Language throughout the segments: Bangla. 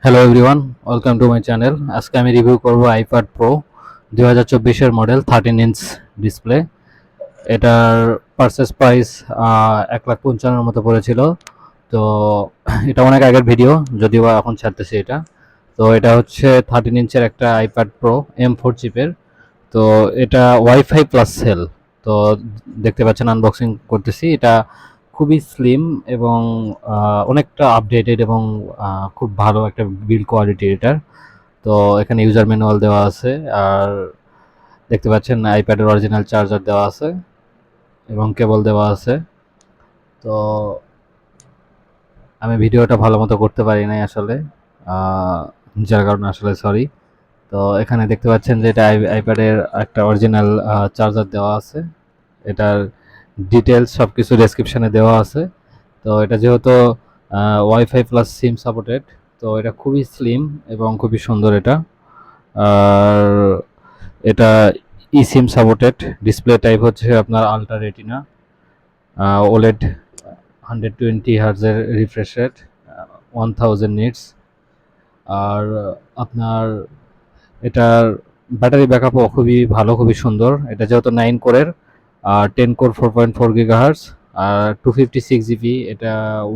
Hello everyone, welcome to my channel. আজকে আমি রিভিউ করব আইপ্যাড প্রো 2024-এর মডেল 13 ইঞ্চ ডিসপ্লে। এটার পারচেস প্রাইস 1,55,000-এর মতো পড়েছিল। তো এটা অনেক আগের ভিডিও, যদিও বা এখন ছাড়তেছি এটা। তো এটা হচ্ছে 13 ইঞ্চের একটা আইপ্যাড প্রো M4 চিপের। তো এটা ওয়াইফাই প্লাস সেল। তো দেখতে পাচ্ছেন, আনবক্সিং করতেছি। এটা খুবই স্লিম এবং অনেকটা আপডেটেড এবং খুব ভালো একটা বিল্ড কোয়ালিটি এটার। তো এখানে ইউজার ম্যানুয়াল দেওয়া আছে, আর দেখতে পাচ্ছেন আইপ্যাডের অরিজিনাল চার্জার দেওয়া আছে এবং কেবল দেওয়া আছে। তো আমি ভিডিওটা ভালো মতো করতে পারি নাই আসলে, যার কারণে আসলে সরি। তো এখানে দেখতে পাচ্ছেন যে এটা আইপ্যাডের একটা অরিজিনাল চার্জার দেওয়া আছে। এটার ডিটেলস সব কিছু ডেসক্রিপশানে দেওয়া আছে। তো এটা যেহেতু ওয়াইফাই প্লাস সিম সাপোর্টেড, তো এটা খুবই স্লিম এবং খুবই সুন্দর এটা। আর এটা e SIM supported. Display type হচ্ছে আপনার আলট্রা রেটিনা ওলেড, 120 হার্জের রিফ্রেশ রেট, 1000 নিটস। আর আপনার এটার ব্যাটারি ব্যাকআপও খুবই ভালো, খুবই সুন্দর। এটা যেহেতু 9 কোরের, আর 10 কোর 4.4 গিগাহার্টস, আর 256 জিবি। এটা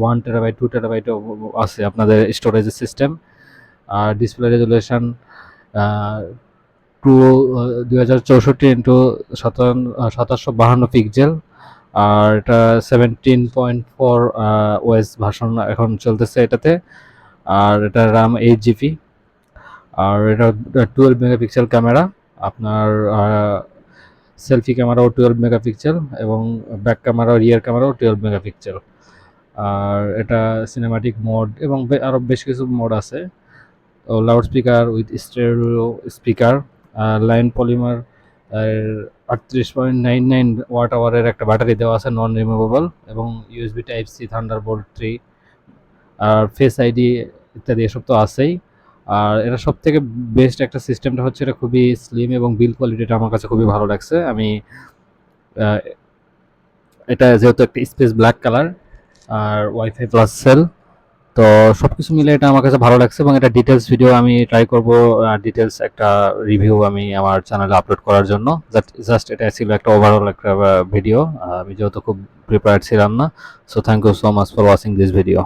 1 টেরাবাইট 2 টেরাবাইটও আছে আপনাদের স্টোরেজের সিস্টেম। আর display resolution to 2064x 2752 pixel. আর এটা 17.4 ওএস ভার্সন এখন চলতেছে এটাতে। আর এটা র্যাম 8 জিবি। আর এটা 12 মেগাপিক্সেল ক্যামেরা। আপনার সেলফি ক্যামেরাও 12 মেগাপিক্সেল এবং ব্যাক ক্যামেরা, রিয়ার ক্যামেরাও 12 মেগাপিক্সেল। আর এটা সিনেমাটিক মোড এবং আরও বেশ কিছু মোড আছে। Loud speaker with stereo speaker, li ion polymer 38.99 watt আওয়ারের একটা ব্যাটারি দেওয়া আছে, নন রিমুভেবল, এবং ইউএসবি টাইপ সি, থান্ডারবোল্ট 3, আর ফেস আইডি ইত্যাদি এসব তো আছেই। আর এটা সব থেকে বেস্ট একটা সিস্টেমটা হচ্ছে এটা খুবই স্লিম এবং বিল্ড কোয়ালিটিটা আমার কাছে খুবই ভালো লাগছে। আমি এটা যেহেতু একটা স্পেস ব্ল্যাক কালার আর ওয়াইফাই প্লাস সেল, তো সব কিছু মিলে এটা আমার কাছে ভালো লাগছে। এবং এটা ডিটেলস ভিডিও আমি ট্রাই করব, ডিটেলস একটা রিভিউ আমি আমার চ্যানেলে আপলোড করার জন্য। জাস্ট এটা ছিল একটা ওভারঅল একটা ভিডিও। আমি যেহেতু খুব প্রিপেয়ার্ড ছিলাম না, so thank you so much for watching this video.